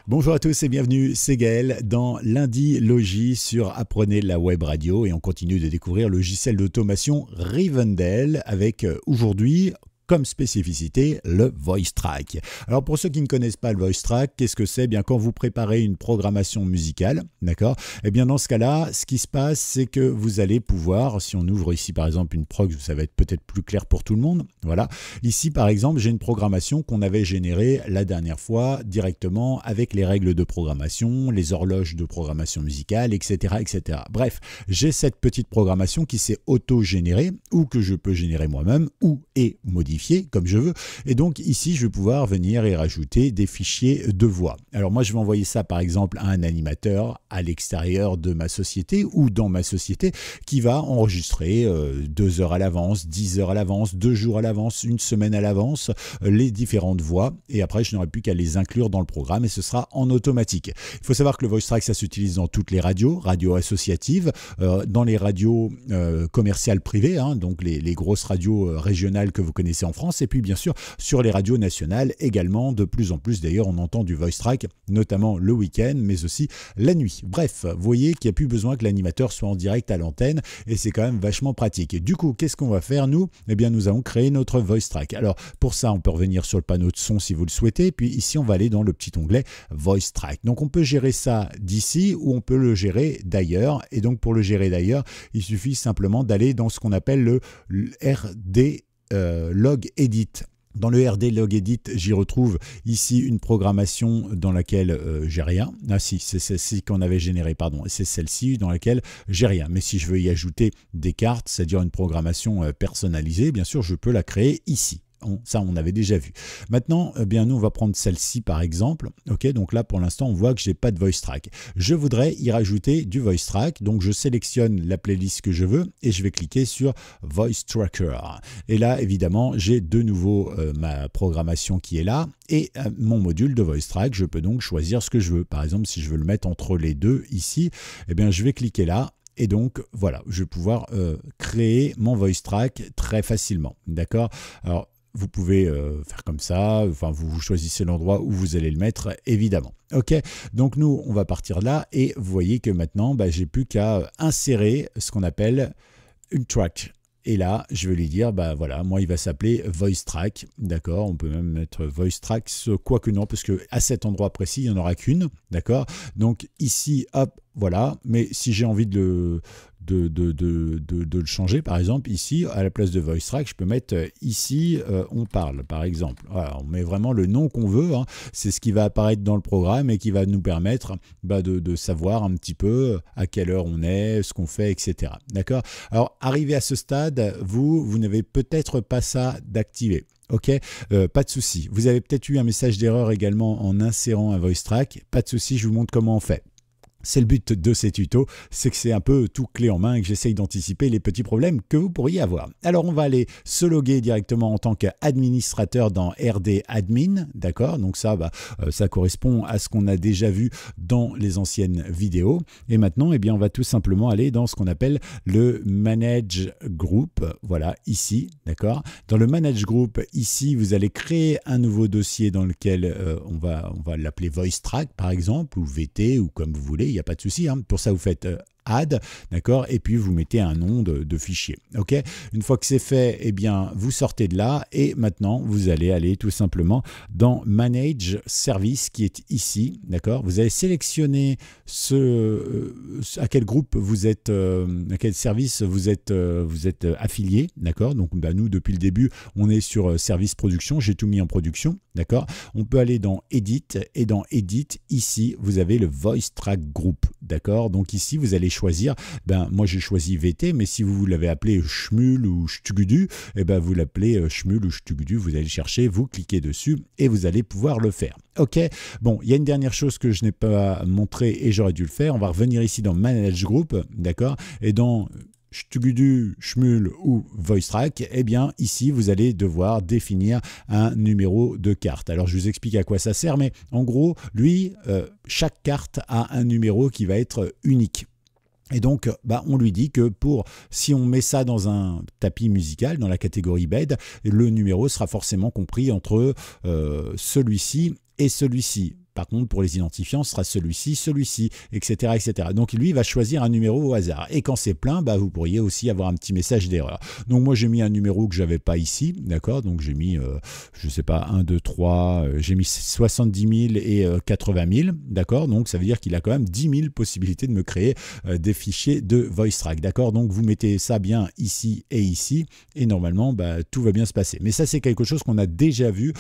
Bonjour à tous et bienvenue, c'est Gaël dans Lundi Logis sur Apprenez la Web Radio et on continue de découvrir le logiciel d'automation Rivendell avec aujourd'hui comme spécificité le VoiceTrack. Alors pour ceux qui ne connaissent pas le VoiceTrack, qu'est-ce que c'est? Bien quand vous préparez une programmation musicale, d'accord? Eh bien dans ce cas-là, ce qui se passe, c'est que vous allez pouvoir, si on ouvre ici par exemple une prog, ça va être peut-être plus clair pour tout le monde, voilà. Ici par exemple, j'ai une programmation qu'on avait générée la dernière fois directement avec les règles de programmation, les horloges de programmation musicale, etc., etc. Bref, j'ai cette petite programmation qui s'est auto-générée ou que je peux générer moi-même ou et modifier comme je veux. Et donc ici, je vais pouvoir venir et rajouter des fichiers de voix. Alors moi, je vais envoyer ça par exemple à un animateur à l'extérieur de ma société ou dans ma société qui va enregistrer 2 heures à l'avance, 10 heures à l'avance, 2 jours à l'avance, une semaine à l'avance, les différentes voix. Et après, je n'aurai plus qu'à les inclure dans le programme et ce sera en automatique. Il faut savoir que le VoiceTrack, ça s'utilise dans toutes les radios associatives, dans les radios commerciales privées, hein, donc les grosses radios régionales que vous connaissez en France, et puis bien sûr sur les radios nationales également. De plus en plus d'ailleurs on entend du VoiceTrack, notamment le week-end mais aussi la nuit. Bref, vous voyez qu'il n'y a plus besoin que l'animateur soit en direct à l'antenne et c'est quand même vachement pratique. Et du coup, qu'est-ce qu'on va faire nous? Eh bien nous allons créer notre VoiceTrack. Alors pour ça on peut revenir sur le panneau de son si vous le souhaitez, puis ici on va aller dans le petit onglet VoiceTrack. Donc on peut gérer ça d'ici ou on peut le gérer d'ailleurs, et donc pour le gérer d'ailleurs il suffit simplement d'aller dans ce qu'on appelle le RD Log Edit. Dans le RD Log Edit, j'y retrouve ici une programmation dans laquelle j'ai rien. Ah si, c'est celle-ci qu'on avait générée, pardon. C'est celle-ci dans laquelle j'ai rien. Mais si je veux y ajouter des cartes, c'est-à-dire une programmation personnalisée, bien sûr, je peux la créer ici. Ça, on avait déjà vu. Maintenant, eh bien, nous, on va prendre celle-ci par exemple. Ok, donc là, pour l'instant, on voit que je n'ai pas de VoiceTrack. Je voudrais y rajouter du VoiceTrack. Donc, je sélectionne la playlist que je veux et je vais cliquer sur VoiceTracker. Et là, évidemment, j'ai de nouveau ma programmation qui est là et mon module de VoiceTrack. Je peux donc choisir ce que je veux. Par exemple, si je veux le mettre entre les deux ici, eh bien, je vais cliquer là. Et donc, voilà, je vais pouvoir créer mon VoiceTrack très facilement. D'accord? Alors, vous pouvez faire comme ça, enfin vous choisissez l'endroit où vous allez le mettre, évidemment. Ok, donc nous, on va partir de là et vous voyez que maintenant, j'ai plus qu'à insérer ce qu'on appelle une track. Et là, je vais lui dire, voilà, moi, il va s'appeler VoiceTrack, d'accord? On peut même mettre VoiceTrack, quoique non, parce qu'à cet endroit précis, il n'y en aura qu'une, d'accord? Donc ici, hop, voilà, mais si j'ai envie de le changer, par exemple, ici, à la place de VoiceTrack, je peux mettre ici, on parle, par exemple. Voilà, on met vraiment le nom qu'on veut, hein. C'est ce qui va apparaître dans le programme et qui va nous permettre de savoir un petit peu à quelle heure on est, ce qu'on fait, etc. D'accord? Alors, arrivé à ce stade, vous n'avez peut-être pas ça d'activer. Ok, pas de souci. Vous avez peut-être eu un message d'erreur également en insérant un VoiceTrack. Pas de souci, je vous montre comment on fait. C'est le but de ces tutos, c'est que c'est un peu tout clé en main et que j'essaye d'anticiper les petits problèmes que vous pourriez avoir. Alors on va aller se loguer directement en tant qu'administrateur dans RD Admin, d'accord? Donc ça, ça correspond à ce qu'on a déjà vu dans les anciennes vidéos. Et maintenant, eh bien, on va tout simplement aller dans ce qu'on appelle le Manage Group, voilà, ici, d'accord? Dans le Manage Group, ici, vous allez créer un nouveau dossier dans lequel on va l'appeler VoiceTrack, par exemple, ou VT, ou comme vous voulez. Il n'y a pas de souci, hein. Pour ça, vous faites add, d'accord, et puis vous mettez un nom de fichier. Ok, une fois que c'est fait, eh bien, vous sortez de là et maintenant, vous allez aller tout simplement dans Manage Service qui est ici, d'accord. Vous allez sélectionner à quel groupe vous êtes, à quel service vous êtes affilié, d'accord. Donc, nous, depuis le début, on est sur service production. J'ai tout mis en production, d'accord. On peut aller dans Edit et dans Edit, ici, vous avez le VoiceTrack Group, d'accord. Donc ici, vous allez choisir, moi j'ai choisi VT, mais si vous l'avez appelé Schmul ou Stugudu, vous l'appelez Schmul ou Stugudu, vous allez chercher, vous cliquez dessus et vous allez pouvoir le faire. Ok, bon, il y a une dernière chose que je n'ai pas montré et j'aurais dû le faire. On va revenir ici dans Manage Group, d'accord, et dans Stugudu, Schmul ou VoiceTrack, eh bien ici vous allez devoir définir un numéro de carte. Alors je vous explique à quoi ça sert, mais en gros, lui, chaque carte a un numéro qui va être unique. Et donc, on lui dit que si on met ça dans un tapis musical, dans la catégorie bed, le numéro sera forcément compris entre celui-ci et celui-ci. par contre, pour les identifiants, ce sera celui-ci, celui-ci, etc., etc. Donc, lui, il va choisir un numéro au hasard. Et quand c'est plein, bah, vous pourriez aussi avoir un petit message d'erreur. Donc, moi, j'ai mis un numéro que je n'avais pas ici, d'accord? Donc, j'ai mis, je ne sais pas, 1, 2, 3, j'ai mis 70 000 et 80 000, d'accord? Donc, ça veut dire qu'il a quand même 10 000 possibilités de me créer des fichiers de VoiceTrack, d'accord? Donc, vous mettez ça bien ici et ici, et normalement, bah, tout va bien se passer. Mais ça, c'est quelque chose qu'on a déjà vu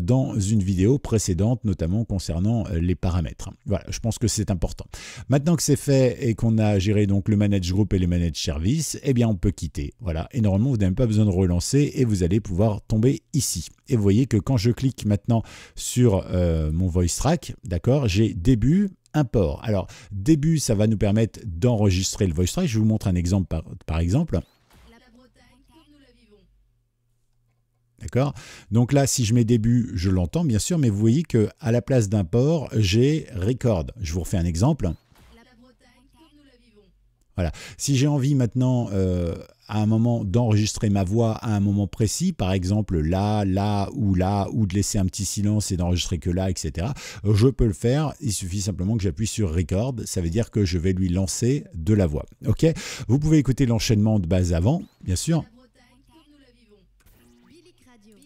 dans une vidéo précédente, notamment concernant les paramètres. Voilà, je pense que c'est important. Maintenant que c'est fait et qu'on a géré donc le manage group et les manage service, eh bien, on peut quitter. Voilà, et normalement, vous n'avez même pas besoin de relancer et vous allez pouvoir tomber ici. Et vous voyez que quand je clique maintenant sur mon VoiceTrack, d'accord, j'ai début, import. Alors, début, ça va nous permettre d'enregistrer le VoiceTrack. Je vous montre un exemple par exemple. D'accord? Donc là, si je mets début, je l'entends bien sûr, mais vous voyez qu'à la place d'import, j'ai record. Je vous refais un exemple. Voilà. Si j'ai envie maintenant, à un moment, d'enregistrer ma voix à un moment précis, par exemple là, ou de laisser un petit silence et d'enregistrer que là, etc., je peux le faire. Il suffit simplement que j'appuie sur record. Ça veut dire que je vais lui lancer de la voix. OK? Vous pouvez écouter l'enchaînement de base avant, bien sûr.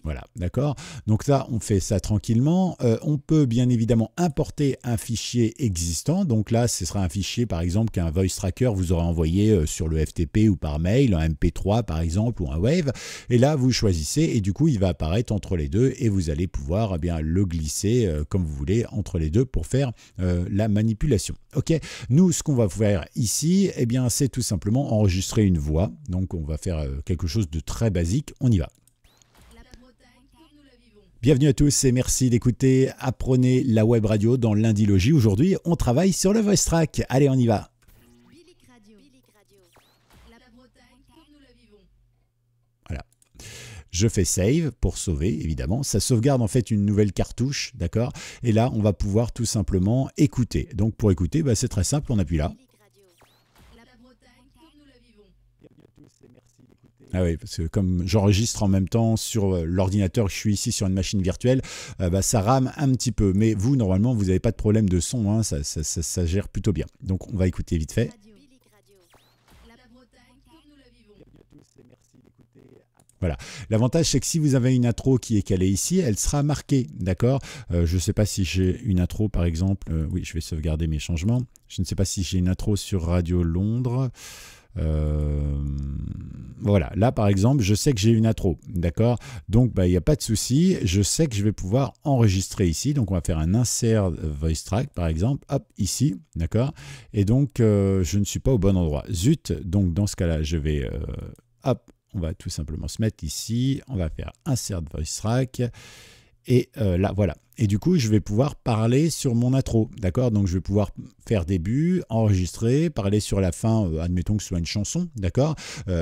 Voilà, d'accord. Donc ça, on fait ça tranquillement. On peut bien évidemment importer un fichier existant. Donc là, ce sera un fichier, par exemple, qu'un voice tracker vous aura envoyé sur le FTP ou par mail, un MP3 par exemple, ou un Wave. Et là, vous choisissez et du coup, il va apparaître entre les deux et vous allez pouvoir bien le glisser comme vous voulez entre les deux pour faire la manipulation. OK. Nous, ce qu'on va faire ici, eh bien, c'est tout simplement enregistrer une voix. Donc, on va faire quelque chose de très basique. On y va. Bienvenue à tous et merci d'écouter Apprenez la web radio dans Lundilogie. Aujourd'hui, on travaille sur le VoiceTrack. Allez, on y va. Voilà. Je fais save pour sauver, évidemment. Ça sauvegarde en fait une nouvelle cartouche, d'accord? Et là, on va pouvoir tout simplement écouter. Donc, pour écouter, bah, c'est très simple, on appuie là. Ah oui, parce que comme j'enregistre en même temps sur l'ordinateur, je suis ici sur une machine virtuelle, bah, ça rame un petit peu. Mais vous, normalement, vous n'avez pas de problème de son, hein, ça gère plutôt bien. Donc, on va écouter vite fait. Voilà. L'avantage, c'est que si vous avez une intro qui est calée ici, elle sera marquée, d'accord? Je ne sais pas si j'ai une intro, par exemple. Oui, je vais sauvegarder mes changements. Je ne sais pas si j'ai une intro sur Radio Londres. Voilà, là par exemple je sais que j'ai une intro, d'accord, donc il n'y a pas de souci, je sais que je vais pouvoir enregistrer ici, donc on va faire un insert VoiceTrack par exemple, hop, ici, d'accord, et donc je ne suis pas au bon endroit, zut, donc dans ce cas là je vais, hop, on va tout simplement se mettre ici, on va faire insert VoiceTrack, et là voilà. Et du coup, je vais pouvoir parler sur mon intro, d'accord? Donc, je vais pouvoir faire début, enregistrer, parler sur la fin, admettons que ce soit une chanson, d'accord?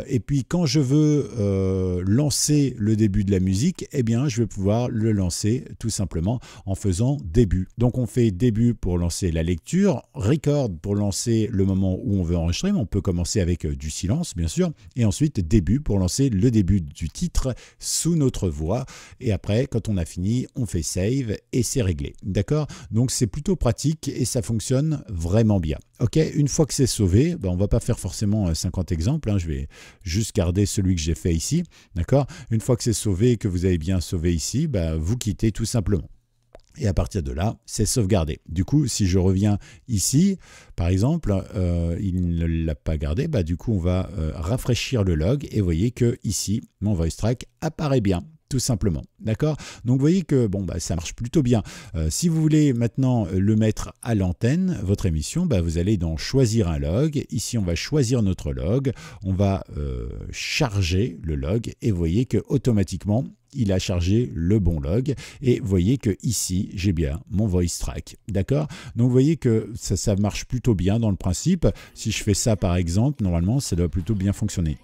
Et puis, quand je veux lancer le début de la musique, eh bien, je vais pouvoir le lancer tout simplement en faisant début. Donc, on fait début pour lancer la lecture, record pour lancer le moment où on veut enregistrer, mais on peut commencer avec du silence, bien sûr, et ensuite début pour lancer le début du titre sous notre voix. Et après, quand on a fini, on fait save et c'est réglé, d'accord? Donc c'est plutôt pratique et ça fonctionne vraiment bien. Ok, une fois que c'est sauvé, on ne va pas faire forcément 50 exemples, hein, je vais juste garder celui que j'ai fait ici, d'accord? Une fois que c'est sauvé et que vous avez bien sauvé ici, vous quittez tout simplement. Et à partir de là, c'est sauvegardé. Du coup, si je reviens ici, par exemple, il ne l'a pas gardé, du coup, on va rafraîchir le log et vous voyez que ici, mon VoiceTrack apparaît bien. Tout simplement, d'accord? Donc vous voyez que ça marche plutôt bien. Si vous voulez maintenant le mettre à l'antenne, votre émission, vous allez dans choisir un log. Ici, on va choisir notre log. On va charger le log et vous voyez que automatiquement, il a chargé le bon log et vous voyez que ici j'ai bien mon VoiceTrack, d'accord? Donc vous voyez que ça marche plutôt bien dans le principe. Si je fais ça par exemple, normalement ça doit plutôt bien fonctionner.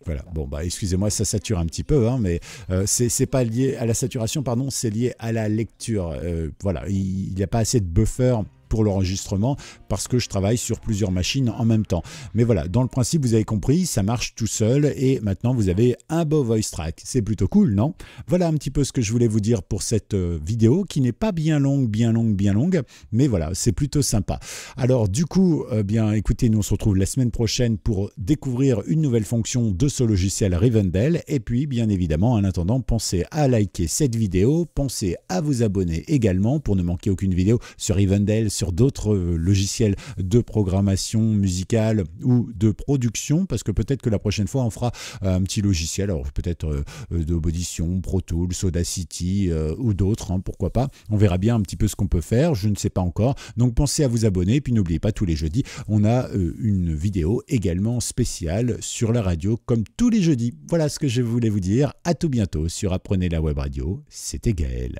Voilà, excusez-moi, ça sature un petit peu, hein, mais c'est pas lié à la saturation, pardon, c'est lié à la lecture. Voilà, il n'y a pas assez de buffer pour l'enregistrement parce que je travaille sur plusieurs machines en même temps. Mais voilà, dans le principe, vous avez compris, ça marche tout seul et maintenant vous avez un beau voice track. C'est plutôt cool, non? Voilà un petit peu ce que je voulais vous dire pour cette vidéo qui n'est pas bien longue, mais voilà, c'est plutôt sympa. Alors du coup, bien écoutez, nous on se retrouve la semaine prochaine pour découvrir une nouvelle fonction de ce logiciel Rivendell. Et puis, bien évidemment, en attendant, pensez à liker cette vidéo, pensez à vous abonner également pour ne manquer aucune vidéo sur Rivendell, sur d'autres logiciels de programmation musicale ou de production, parce que peut-être que la prochaine fois on fera un petit logiciel, alors peut-être d'Audition, Pro Tools, Audacity ou d'autres, hein, pourquoi pas. On verra bien un petit peu ce qu'on peut faire, je ne sais pas encore. Donc pensez à vous abonner, et puis n'oubliez pas, tous les jeudis, on a une vidéo également spéciale sur la radio, comme tous les jeudis. Voilà ce que je voulais vous dire. À tout bientôt sur Apprenez la Web Radio. C'était Gaël.